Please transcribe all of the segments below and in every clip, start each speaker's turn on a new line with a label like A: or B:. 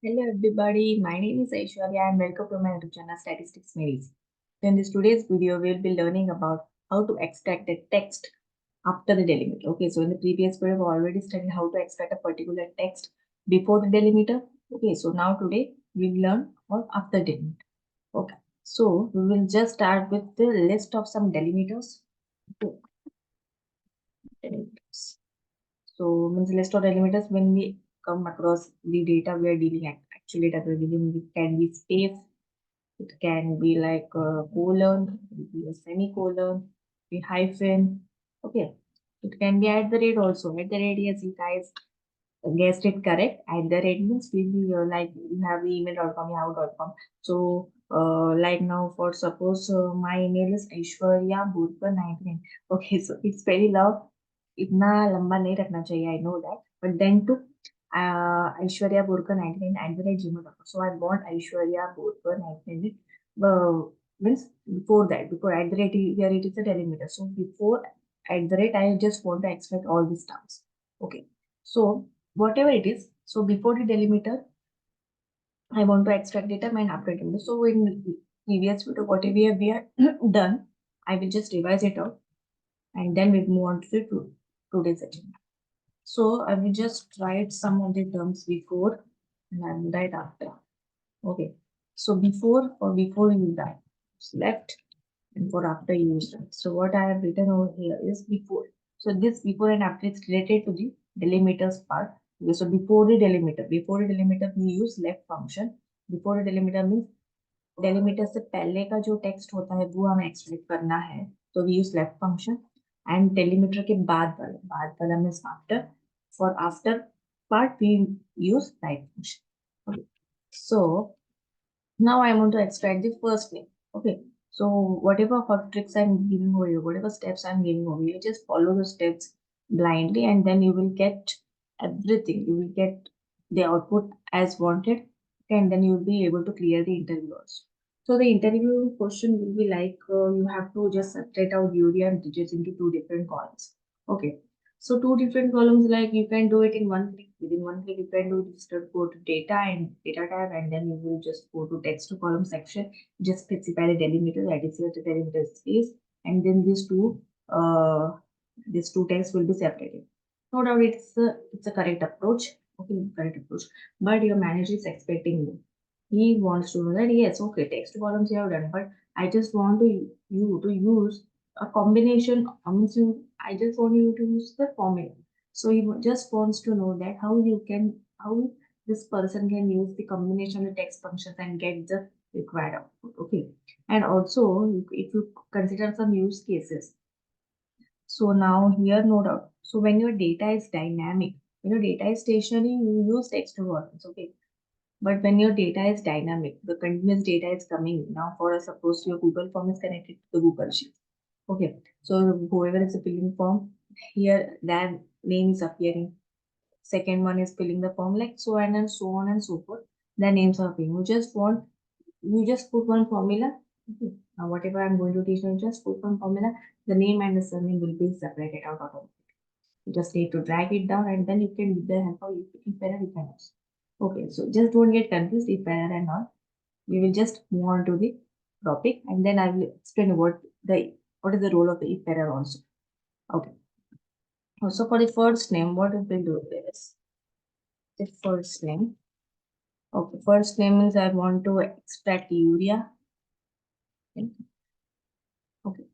A: Hello everybody, my name is Aishwarya and welcome to my YouTube channel Statistics Made Easy. So in this today's video, we'll be learning about how to extract the text after the delimiter. Okay, so in the previous video, we already studied how to extract a particular text before the delimiter. Okay, so now today we'll learn about after delimiter. Okay, so we will just start with the list of some delimiters. Okay, delimiters. So means list of delimiters when we come across the data we are dealing actual data we are dealing with can be space. It can be like a colon, it can be a semicolon, a hyphen. Okay. It can be at the rate also. At the rate, yes, you guys guessed it correct. At the rate means will be like you have email.com, yahoo.com. So like now for suppose my email is Aishwarya Burkar 99. Okay, so it's very long. इतना लंबा नहीं रखना चाहिए. I know that. But then to Aishwarya Burkar 99 at the rate gmail.com. So I want Aishwarya Burkar 99. Means before that, before at the rate here it is a delimiter. So before at the rate I just want to extract all these terms. Okay. So whatever it is, so before the delimiter, I want to extract data and after delimiter. So in previous video, whatever we have done, I will just revise it out and then we move on to the today's agenda. So I will just write some of the terms before and I will write after. Okay. So before you write left and for after you use right. So what I have written over here is before. So this before and after is related to the delimiters part. Okay, so before the delimiter we use left function. Before the delimiter means delimiter से पहले का जो text होता है वो हमें extract करना है तो we use left function and delimiter के बाद वाला means after for after part we use right function okay so now I want to extract the first name. Okay. So whatever hot tricks I'm giving over you, whatever steps I'm giving over you, just follow the steps blindly and then you will get everything. You will get the output as wanted. Okay, and then you will be able to clear the interview also. So the interview question will be like you have to just separate out urea and digits into two different columns. Okay. So two different columns, like you can do it in one click. Within one click, you can do just go to data and data tab, and then you will just go to text to column section. Just specify the delimiter, that is here the delimiter space, and then these two texts will be separated. No doubt it's a correct approach. Okay, correct approach. But your manager is expecting you. He wants to know that yes, okay, text to columns you have done, but I just want you to use a combination. I just want you to use the formula. So he just wants to know that how this person can use the combination of text functions and get the required output. Okay, and also if you consider some use cases. So now here, no doubt. So when your data is dynamic, when your data is stationary, you use text to columns. Okay, but when your data is dynamic, the continuous data is coming now. For suppose your Google form is connected to the Google Sheet. Okay, so whoever is filling form, here their name is appearing. Second one is filling the form like so and so on and so forth. The names are appearing. You just put one formula. Okay. Now whatever I'm going to teach you, just put one formula. The name and the surname will be separated out automatically. You just need to drag it down and then you can with the help of if error you can use. Okay, so just don't get confused if error and all. We will just move on to the topic and then I will explain what is the role of the if error also. Okay. So for the first name, what we will do is the first name. Okay, first name means I want to extract urea. Okay.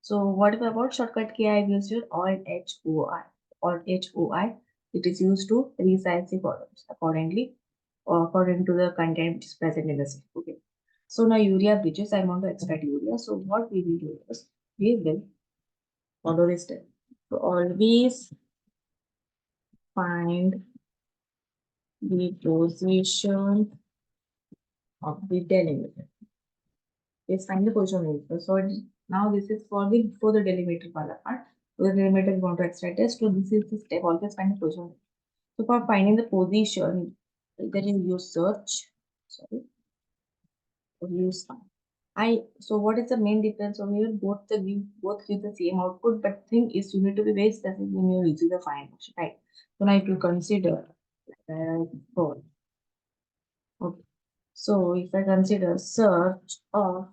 A: So what about shortcut key? I've used here Alt H O I. Alt H O I. It is used to resize the columns according to the content which is present in the cell. Okay. So now urea bridges, I want to extract urea. So what we will do is we will follow this step. So always find the position of the delimiter. Please find the position of the. So now this is for the delimiter part. So the delimiter we want to extract this. So this is the step. Always find the position. So for finding the position, then you use search. Sorry, use find. So what is the main difference over here? Both give the same output, but thing is you need to be very specific when you're using the find function, right? So now if you consider for So if I consider search of,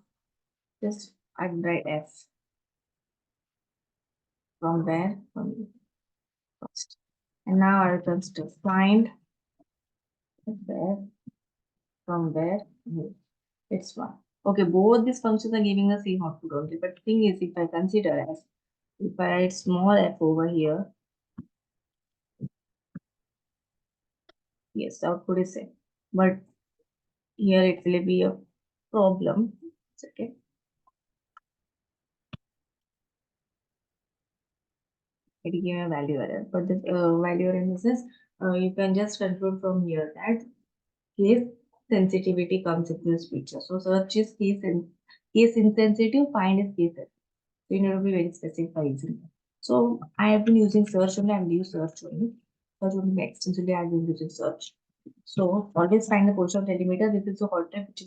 A: just I write F from where, from first, and now I will consider find where, from where, here. It's one. Okay, both these functions are giving the same output only. But the thing is, if I consider as, if I write small f over here, yes, the output is same. But here it will be a problem. Okay. It will give a value error. But the value error in this is, you can just conclude from here that case sensitivity comes into this picture. So search is case insensitive, find is case sensitive. So you need to be very specific for using that. So I have been using search only, I will use search only. Search only extensively I have been using search. So always find the position of delimiter. This is a hot tip which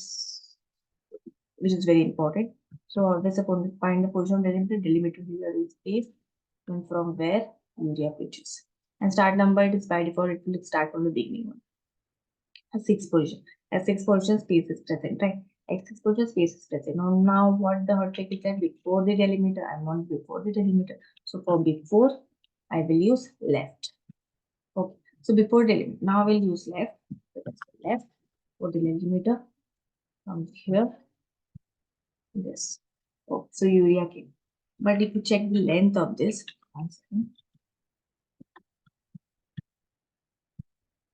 A: is very important. So always find the position of delimiter here is space, and from where area pitches. And start number, it is by default, it will start from the beginning one. A sixth position. At sixth position, space is present, right? At sixth position, space is present. Now what the hot trick is that before the delimiter, I want before the delimiter. So for before, I will use left. Okay. So before delimiter, now I will use left. So that's left for the delimiter from here. This. Oh, so urea came. But if you check the length of this, one second.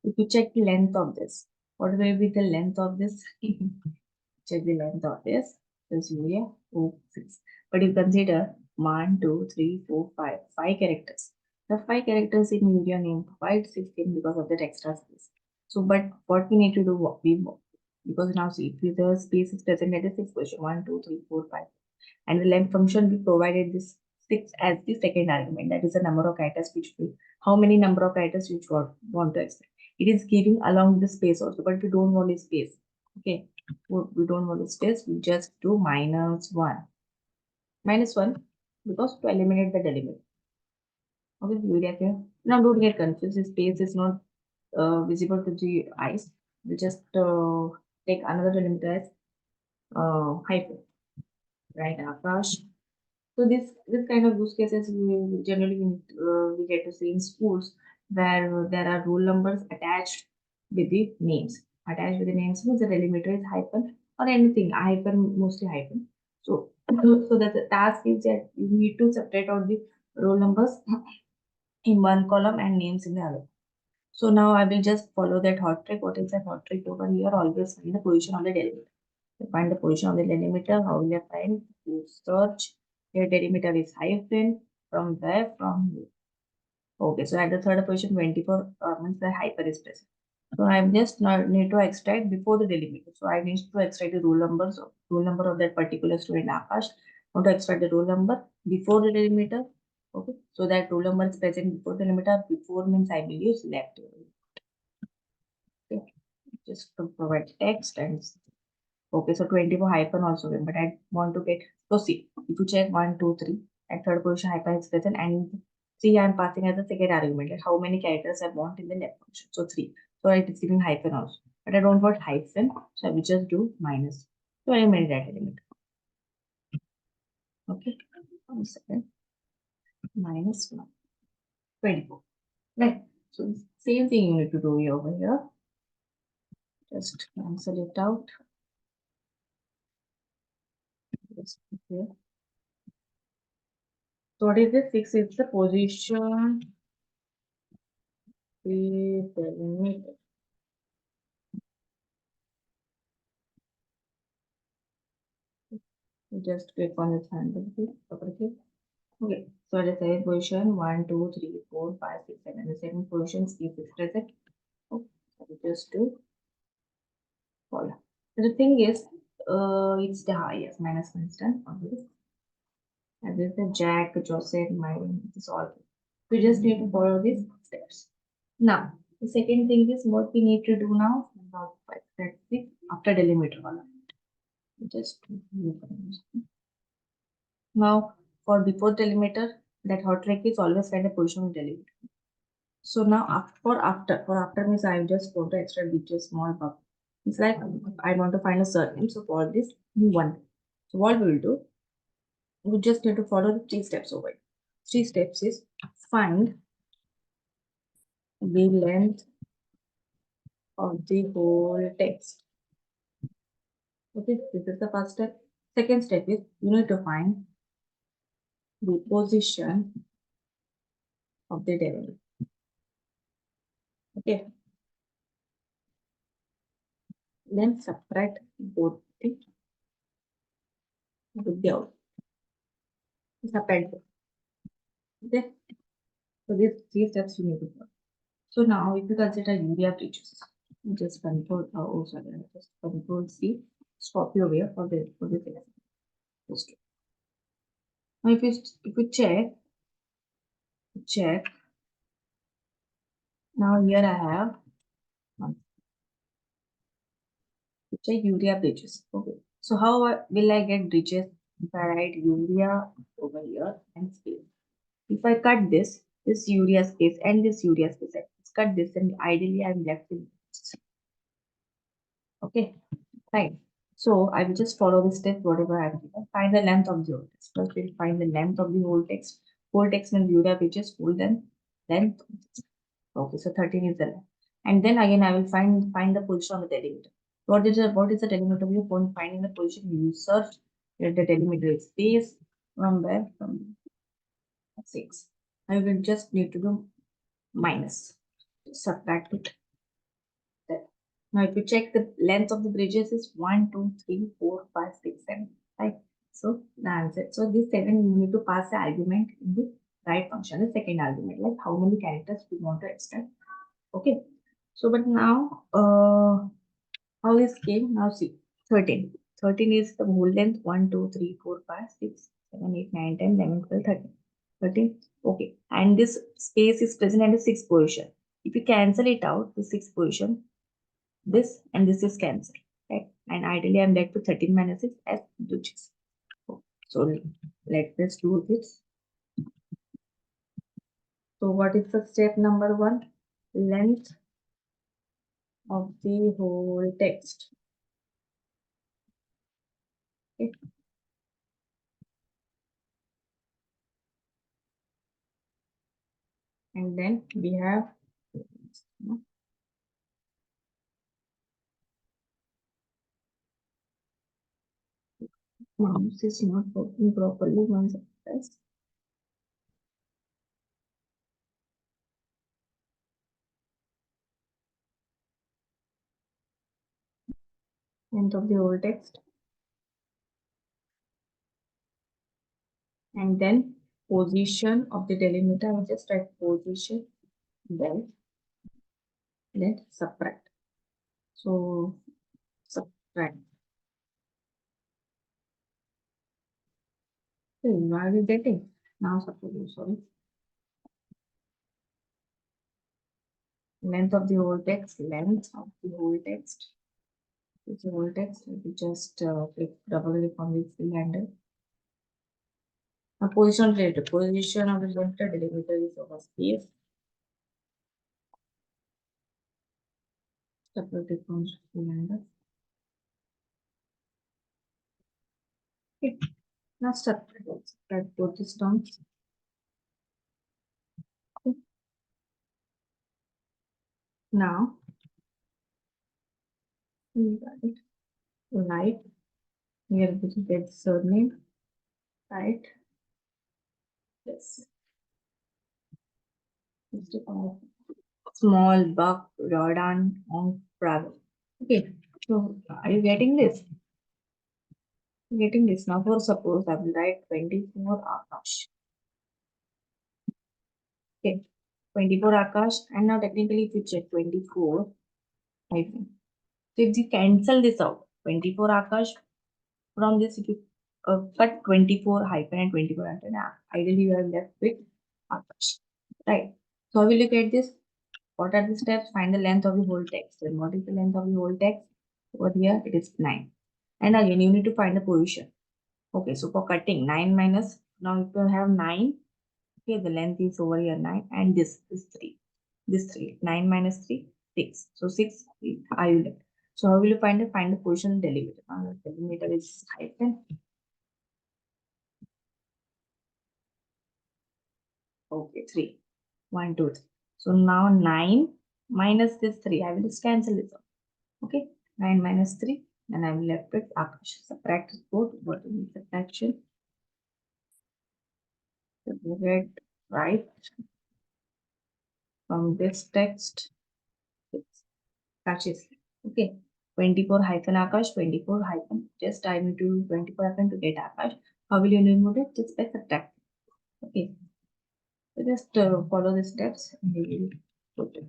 A: If you check the length of this, what will be the length of this? Check the length of this. This urea, 6. But you consider 1, 2, 3, 4, 5, 5 characters. The 5 characters in urea name provide 16 because of that extra space. So, but what we need to do, because now see, if the space is present at the 6 position, 1, 2, 3, 4, 5, and the length function we provided this 6 as the second argument, that is the number of characters which we, how many number of characters which want to extract. It is giving along the space also, but we don't want a space. Okay, we don't want a space, we just do -1 because to eliminate the delimiter. Okay, you get here. Now don't get confused, the space is not visible to the eyes. We just take another delimiter as hyphen, right? Akash. So this kind of use cases we generally we get to see in schools where there are roll numbers attached with the names. Attached with the names means the delimiter is hyphen or anything, hyphen, mostly hyphen. So so that the task is that you need to separate out the roll numbers in one column and names in the other. So now I will just follow that hot trick. What is that hot trick over here? Always find the position of the delimiter. To find the position of the delimiter, how will I find? You search. Your delimiter is hyphen. From where? From here. Okay, so at the third position, 24 means the hyper is present. So I just need to extract before the delimiter. So I need to extract the roll number of that particular student Akash. I want to extract the roll number before the delimiter. Okay, so that roll number is present before the delimiter. Before means I will use left. Okay, just to provide text and okay, so 24 hyphen also but I want to get, so see, if you check 1, 2, 3, at third position hyphen is present and 3 I am passing as the second argument, like how many characters I want in the left function. So 3. So it is giving hyphen also. But I don't want hyphen, so I will just do minus. So I made that element. Okay. 1 second. -1. 24. Right. So same thing you need to do over here. Just cancel it out. Just here. So what is this? 6 is the position. Delimiter. Just click on this handle, please. Okay, so the third position 1, 2, 3, 4, 5, 6, 7. The second position is present. Okay, so we just do follow. So the thing is, it's the highest minus constant on this. And this is the Jack, Joseph, mine, this all. We just need to follow these steps. Now, the second thing is what we need to do now. That's the after delimiter column. Just now for before delimiter, that hot trick is always find a position of delimiter. So now for after means I just want to extract with a small bubble. It's like I want to find a surname. So for this, you want. So what we will do, we just need to follow the 3 steps over it. 3 steps is find the length of the whole text. Okay, this is the first step. Second step is you need to find the position of the delimiter. Okay, then subtract both the out. Subtract both. Okay, so these 3 steps you need to follow. So now if you consider urea bridges, just control sorry, just control C, stop your way for this example. Now if you check now here I have check urea bridges. Okay. So how will I get bridges if I write urea over here and space? If I cut this urea space and this urea space, I just cut this and ideally I'm left with this. Okay, fine. So I will just follow the step whatever I have given. Find the length of the whole text. First we'll find the length of the whole text. Whole text means urea bridges, whole length. Okay, so 13 is the length. And then again I will find the position of the delimiter. What is the delimiter? You won't find in the position you search where the delimiter is space from where from 6. I will just need to do minus. Subtract it. There. Now if you check the length of the bridges is 1, 2, 3, 4, 5, 6, 7. Right. So the answer. So this 7 you need to pass the argument in the right function, the second argument, like how many characters we want to extract. Okay. So but now how this came? Now see 13. 13 is the whole length 1, 2, 3, 4, 5, 6, 7, 8, 9, 10, 11, 12, 13. 13. Okay. And this space is present at the sixth position. If you cancel it out, the sixth position, this and this is cancelled. Right? And ideally I'm left with 13 minus 6 as digits. So let's do this. So what is the step number 1? Length of the whole text. Okay. And then we have mouse is not working properly once I press. Length of the whole text. And then position of the delimiter. I just write position, then subtract. So subtract. So what are we getting? Now suppose sorry. Length of the whole text, length of the whole text. It's the whole text. We just click double click on the fill handle. Now position related. Position of the delimiter is over space. Double click on the fill handle. Okay. Now subtract both these terms. Okay. Now we got it. Right. Here we get surname. Right. Yes. Small buck Rodan on Bravo. Okay. So are you getting this? Getting this now. For suppose I will write 24 Akash. Okay. 24 Akash. And now technically if you check 24 hyphen. So if you cancel this out, 24 Akash from this, if you cut 24 hyphen and 24 hyphen, ideally you are left with Akash. Right. So how will you get this? What are the steps? Find the length of the whole text. And what is the length of the whole text? Over here it is 9. And again you need to find the position. Okay, so for cutting 9 minus, now if you have 9, okay, the length is over here 9 and this is 3. This 3, 9 minus 3, 6. So 6 I will get. So how will you find the position delimiter? The delimiter is hyphen. Okay, 3. 1, 2, 3. So now 9 minus this 3. I will just cancel this out. Okay, 9 minus 3. And I will left with Akash. Subtract both. What is the subtraction? Separate right from this text. Akash. Okay. 24 hyphen Akash, 24 hyphen. Just I need to do 24 hyphen to get Akash. How will you remove it? Just by subtract. Okay. So just follow the steps and you will put it.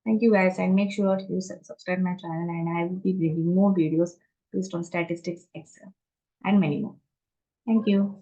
A: Thank you guys, and make sure you subscribe my channel, and I will be bringing more videos based on statistics, Excel, and many more. Thank you.